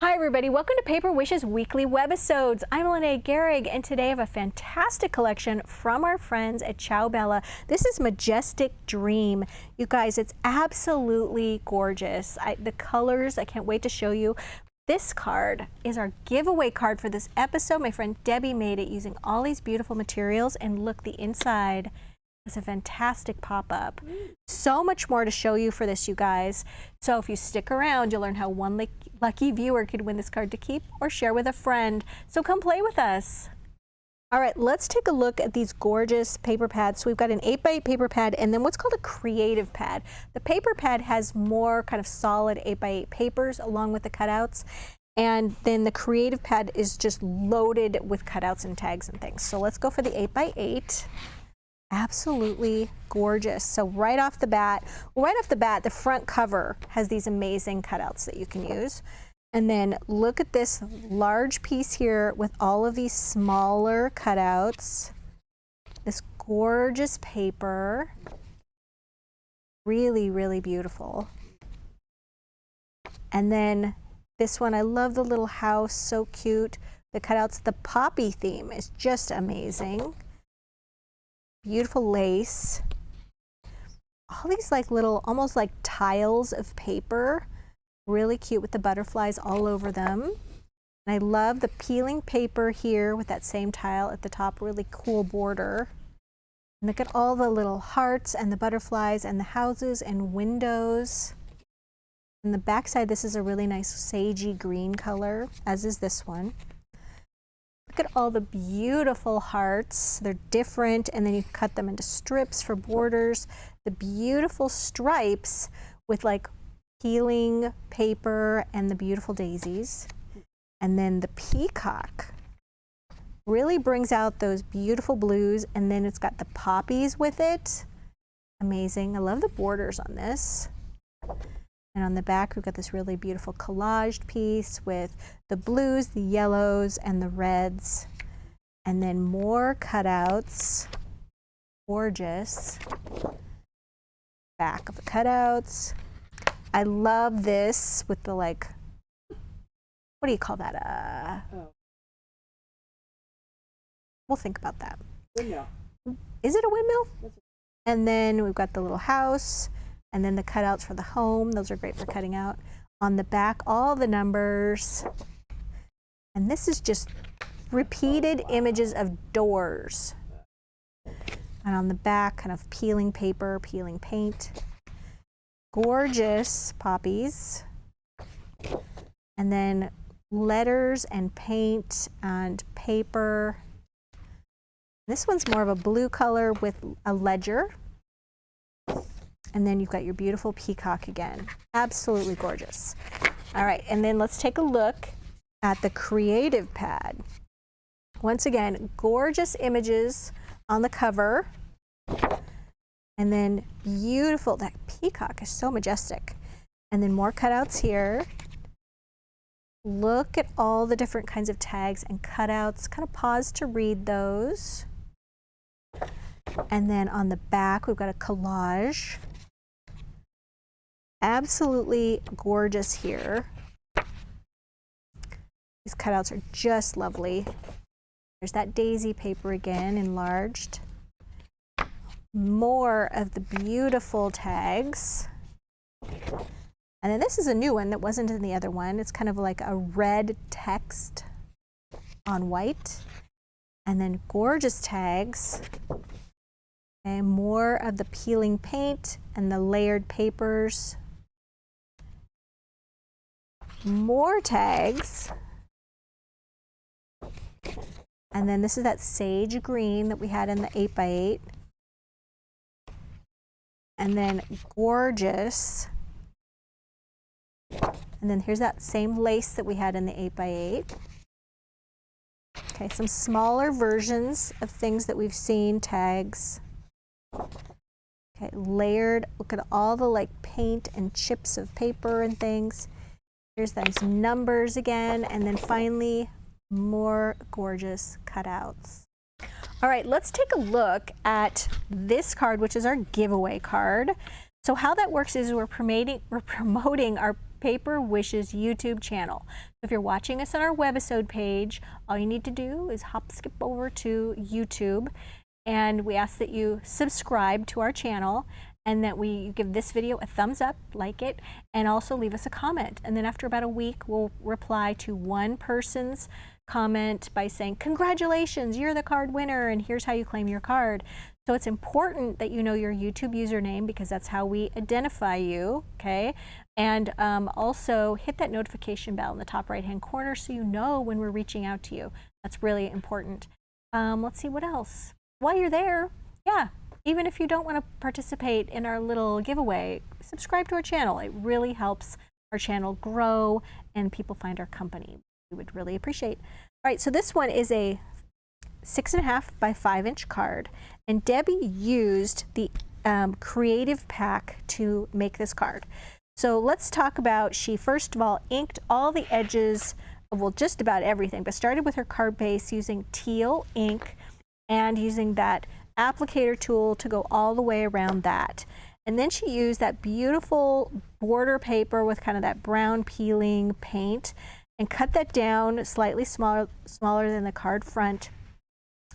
Hi everybody, welcome to Paper Wishes Weekly Webisodes. I'm Lene Gehrig, and today I have a fantastic collection from our friends at Ciao. This is Magestic Dream. You guys, it's absolutely gorgeous. The colors, I can't wait to show you. This card is our giveaway card for this episode. My friend Debbie made it using all these beautiful materials, and look, the inside is a fantastic pop-up. So much more to show you for this, you guys. So if you stick around, you'll learn how one lucky viewer could win this card to keep or share with a friend. So come play with us. All right, let's take a look at these gorgeous paper pads. So we've got an 8x8 paper pad and then what's called a creative pad. The paper pad has more kind of solid 8x8 papers along with the cutouts. And then the creative pad is just loaded with cutouts and tags and things. So let's go for the 8x8. Absolutely gorgeous. So right off the bat, the front cover has these amazing cutouts that you can use. And then look at this large piece here with all of these smaller cutouts. This gorgeous paper. Really, really beautiful. And then this one, I love the little house, so cute. The cutouts, the poppy theme is just amazing. Beautiful lace. All these like little, almost like tiles of paper. Really cute with the butterflies all over them. And I love the peeling paper here with that same tile at the top, really cool border. And look at all the little hearts and the butterflies and the houses and windows. And the back side, this is a really nice sagey green color, as is this one. Look at all the beautiful hearts. They're different, and then you cut them into strips for borders. The beautiful stripes with like peeling paper and the beautiful daisies. And then the peacock really brings out those beautiful blues, and then it's got the poppies with it. Amazing. I love the borders on this. And on the back, we've got this really beautiful collaged piece with the blues, the yellows, and the reds. And then more cutouts. Gorgeous. Back of the cutouts. I love this with the like, what do you call that? We'll think about that. Windmill. Is it a windmill? And then we've got the little house. And then the cutouts for the home, those are great for cutting out. On the back, all the numbers. And this is just repeated images of doors. And on the back, kind of peeling paper, peeling paint. Gorgeous poppies. And then letters and paint and paper. This one's more of a blue color with a ledger. And then you've got your beautiful peacock again. Absolutely gorgeous. All right, and then let's take a look at the creative pad. Once again, gorgeous images on the cover. And then beautiful, that peacock is so majestic. And then more cutouts here. Look at all the different kinds of tags and cutouts. Kind of pause to read those. And then on the back, we've got a collage. Absolutely gorgeous here. These cutouts are just lovely. There's that daisy paper again, enlarged. More of the beautiful tags. And then this is a new one that wasn't in the other one. It's kind of like a red text on white. And then gorgeous tags. And more of the peeling paint and the layered papers. More tags. And then this is that sage green that we had in the 8x8. And then gorgeous. And then here's that same lace that we had in the 8x8. Okay, some smaller versions of things that we've seen, tags. Okay, layered, look at all the like paint and chips of paper and things. Here's those numbers again, and then finally, more gorgeous cutouts. All right, let's take a look at this card, which is our giveaway card. So how that works is we're promoting our Paper Wishes YouTube channel. So if you're watching us on our webisode page, all you need to do is skip over to YouTube, and we ask that you subscribe to our channel and that you give this video a thumbs up, like it, and also leave us a comment. And then after about a week, we'll reply to one person's comment by saying, congratulations, you're the card winner, and here's how you claim your card. So it's important that you know your YouTube username, because that's how we identify you, okay? And also hit that notification bell in the top right-hand corner so you know when we're reaching out to you. That's really important. Let's see what else. While you're there, yeah, even if you don't want to participate in our little giveaway, subscribe to our channel. It really helps our channel grow and people find our company. We would really appreciate. All right, so this one is a 6.5 by 5 inch card, and Debbie used the creative pack to make this card. So let's talk about, she first of all inked all the edges of, well, just about everything, but started with her card base using teal ink and using that applicator tool to go all the way around that. And then she used that beautiful border paper with kind of that brown peeling paint and cut that down slightly smaller than the card front.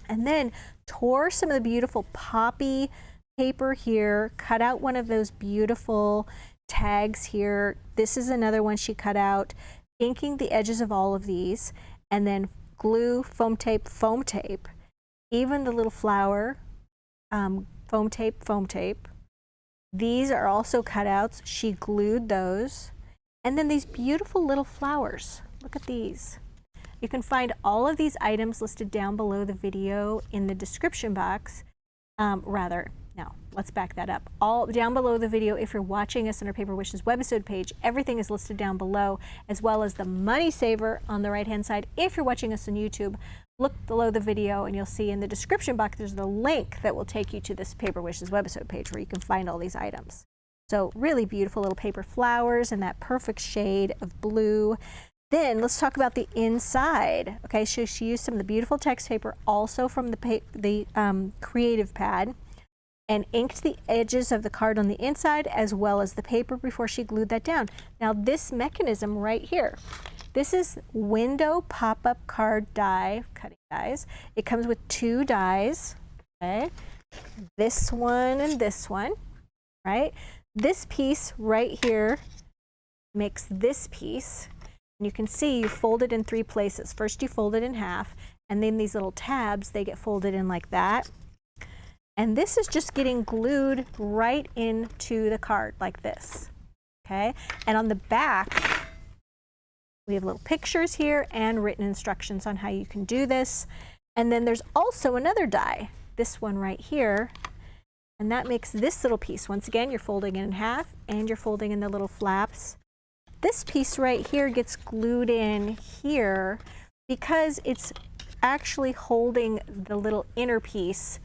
And then tore some of the beautiful poppy paper here, cut out one of those beautiful tags here. This is another one she cut out, inking the edges of all of these, and then glue, foam tape, even the little flower, foam tape. These are also cutouts. She glued those. And then these beautiful little flowers. Look at these. You can find all of these items listed down below the video in the description box. Let's back that up. All down below the video, if you're watching us on our Paper Wishes webisode page, everything is listed down below, as well as the money saver on the right-hand side. If you're watching us on YouTube, look below the video and you'll see in the description box there's the link that will take you to this Paper Wishes webisode page where you can find all these items. So really beautiful little paper flowers in that perfect shade of blue. Then let's talk about the inside. Okay, so she used some of the beautiful text paper also from the creative pad, and inked the edges of the card on the inside as well as the paper before she glued that down. Now this mechanism right here, this is window pop-up card die, cutting dies. It comes with 2 dies, okay? This one and this one, right? This piece right here makes this piece. And you can see you fold it in 3 places. First you fold it in half, and then these little tabs, they get folded in like that. And this is just getting glued right into the card like this, okay? And on the back, we have little pictures here and written instructions on how you can do this. And then there's also another die, this one right here, and that makes this little piece. Once again, you're folding it in half and you're folding in the little flaps. This piece right here gets glued in here because it's actually holding the little inner piece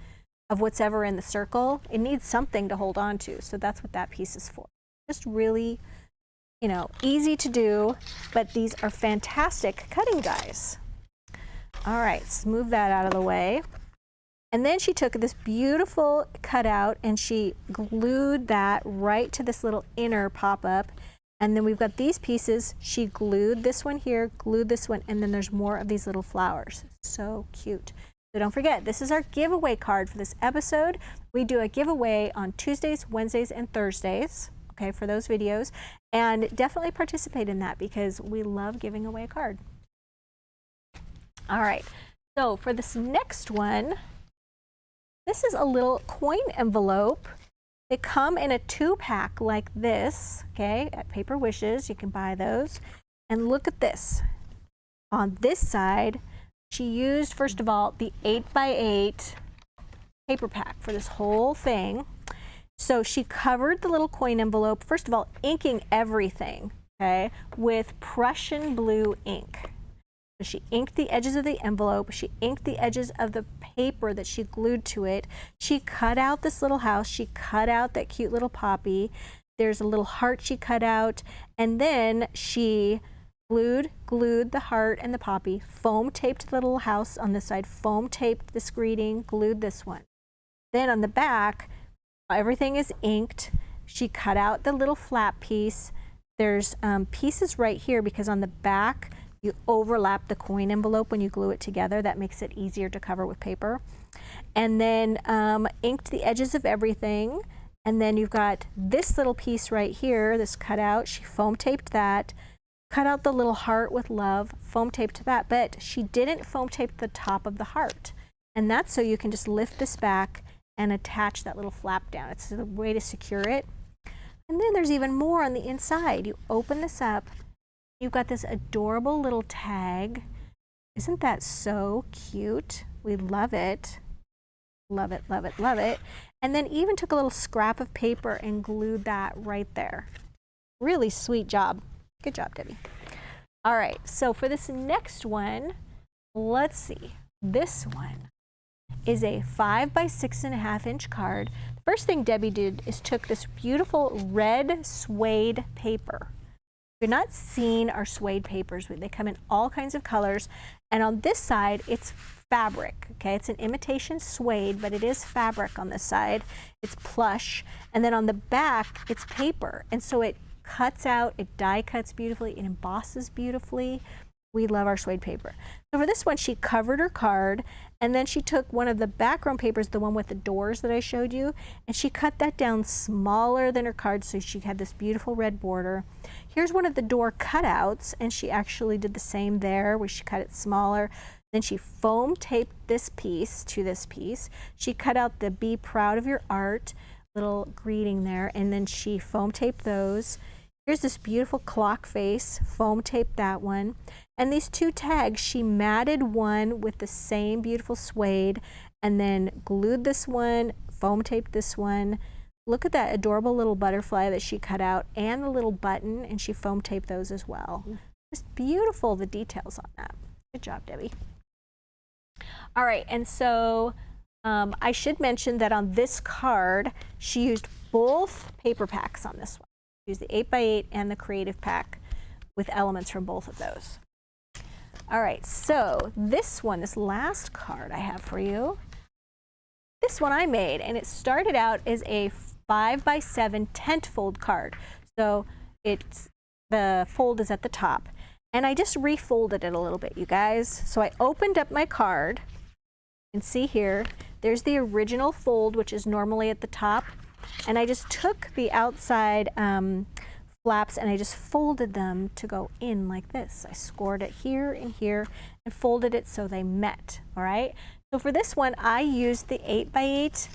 of what's ever in the circle. It needs something to hold on to, so that's what that piece is for. Just really, you know, easy to do, but these are fantastic cutting dies. All right, let's move that out of the way. And then she took this beautiful cutout and she glued that right to this little inner pop-up. And then we've got these pieces. She glued this one here, glued this one, and then there's more of these little flowers. So cute. So don't forget, this is our giveaway card for this episode. We do a giveaway on Tuesdays, Wednesdays, and Thursdays, okay, for those videos. And definitely participate in that because we love giving away a card. All right, so for this next one, this is a little coin envelope. They come in a 2-pack like this, okay, at Paper Wishes. You can buy those. And look at this. On this side, she used, first of all, the 8x8 paper pack for this whole thing. So she covered the little coin envelope, first of all, inking everything, okay, with Prussian blue ink. So she inked the edges of the envelope. She inked the edges of the paper that she glued to it. She cut out this little house. She cut out that cute little poppy. There's a little heart she cut out. And then she glued the heart and the poppy, foam taped the little house on this side, foam taped this greeting, glued this one. Then on the back, everything is inked. She cut out the little flap piece, there's pieces right here because on the back you overlap the coin envelope when you glue it together. That makes it easier to cover with paper. And then inked the edges of everything. And then you've got this little piece right here, this cutout. She foam taped that, cut out the little heart with love, foam taped that, but she didn't foam tape the top of the heart. And that's so you can just lift this back and attach that little flap down. It's a way to secure it. And then there's even more on the inside. You open this up, you've got this adorable little tag. Isn't that so cute? We love it. Love it, love it, love it. And then even took a little scrap of paper and glued that right there. Really sweet job. Good job, Debbie. All right, so for this next one, let's see. This one is a 5 by 6.5 inch card. The first thing Debbie did is took this beautiful red suede paper. If you're not seeing our suede papers, they come in all kinds of colors. And on this side, it's fabric, okay? It's an imitation suede, but it is fabric on this side. It's plush. And then on the back, it's paper. And so it cuts out, it die cuts beautifully, it embosses beautifully. We love our suede paper. So for this one, she covered her card, and then she took one of the background papers, the one with the doors that I showed you, and she cut that down smaller than her card, so she had this beautiful red border. Here's one of the door cutouts, and she actually did the same there, where she cut it smaller. Then she foam taped this piece to this piece. She cut out the "Be proud of your art" little greeting there, and then she foam taped those. Here's this beautiful clock face, foam taped that one. And these two tags, she matted one with the same beautiful suede and then glued this one, foam taped this one. Look at that adorable little butterfly that she cut out and the little button, and she foam taped those as well. Just beautiful, the details on that. Good job, Debbie. All right, and so I should mention that on this card, she used both paper packs on this one. Use the 8x8 and the creative pack with elements from both of those. All right, so this one, this last card I have for you, this one I made, and it started out as a 5 by 7 tent fold card. So the fold is at the top, and I just refolded it a little bit, you guys. So I opened up my card. You can see here, there's the original fold, which is normally at the top. And I just took the outside flaps and I just folded them to go in like this. I scored it here and here and folded it so they met, all right? So for this one, I used the 8x8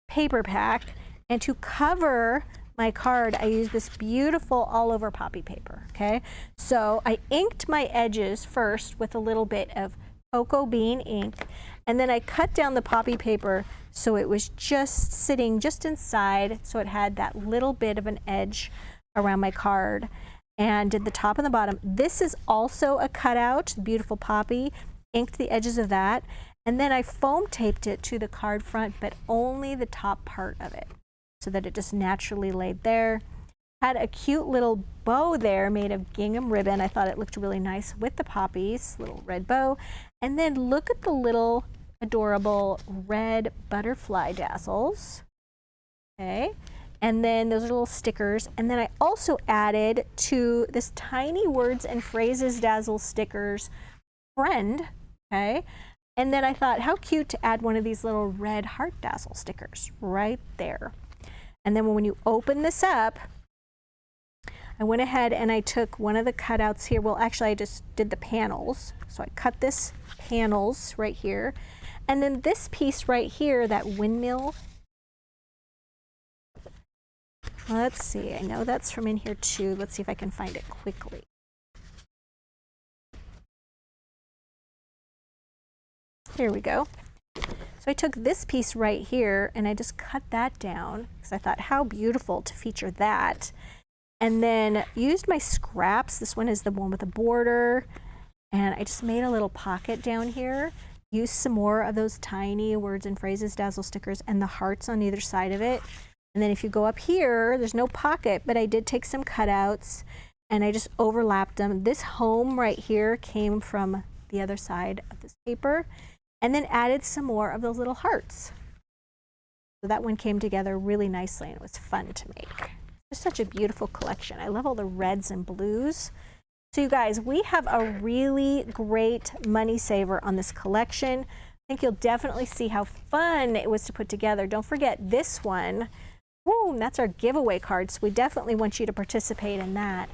paper pack, and to cover my card, I used this beautiful all over poppy paper, okay? So I inked my edges first with a little bit of cocoa bean ink, and then I cut down the poppy paper so it was just sitting just inside, so it had that little bit of an edge around my card, and did the top and the bottom. This is also a cutout, beautiful poppy, inked the edges of that, and then I foam taped it to the card front, but only the top part of it, so that it just naturally laid there. Had a cute little bow there made of gingham ribbon. I thought it looked really nice with the poppies, little red bow. And then look at the little adorable red butterfly dazzles. Okay, and then those are little stickers. And then I also added to this tiny words and phrases dazzle stickers friend. Okay, and then I thought how cute to add one of these little red heart dazzle stickers right there. And then when you open this up, I went ahead and I took one of the cutouts here. Well, actually, I just did the panels. So I cut this panels right here. And then this piece right here, that windmill. Let's see, I know that's from in here too. Let's see if I can find it quickly. Here we go. So I took this piece right here and I just cut that down because I thought how beautiful to feature that. And then used my scraps. This one is the one with the border. And I just made a little pocket down here. Used some more of those tiny words and phrases dazzle stickers and the hearts on either side of it. And then if you go up here, there's no pocket, but I did take some cutouts and I just overlapped them. This home right here came from the other side of this paper, and then added some more of those little hearts. So that one came together really nicely and it was fun to make. Just such a beautiful collection. I love all the reds and blues. So you guys, we have a really great money saver on this collection. I think you'll definitely see how fun it was to put together. Don't forget this one. Woo, that's our giveaway card, so we definitely want you to participate in that.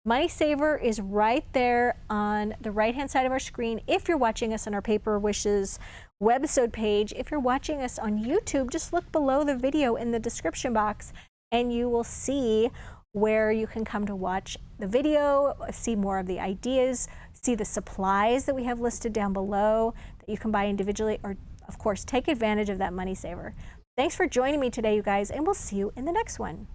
Money Saver is right there on the right-hand side of our screen if you're watching us on our Paper Wishes webisode page. If you're watching us on YouTube, just look below the video in the description box and you will see where you can come to watch the video, see more of the ideas, see the supplies that we have listed down below that you can buy individually, or of course take advantage of that Money Saver. Thanks for joining me today, you guys, and we'll see you in the next one.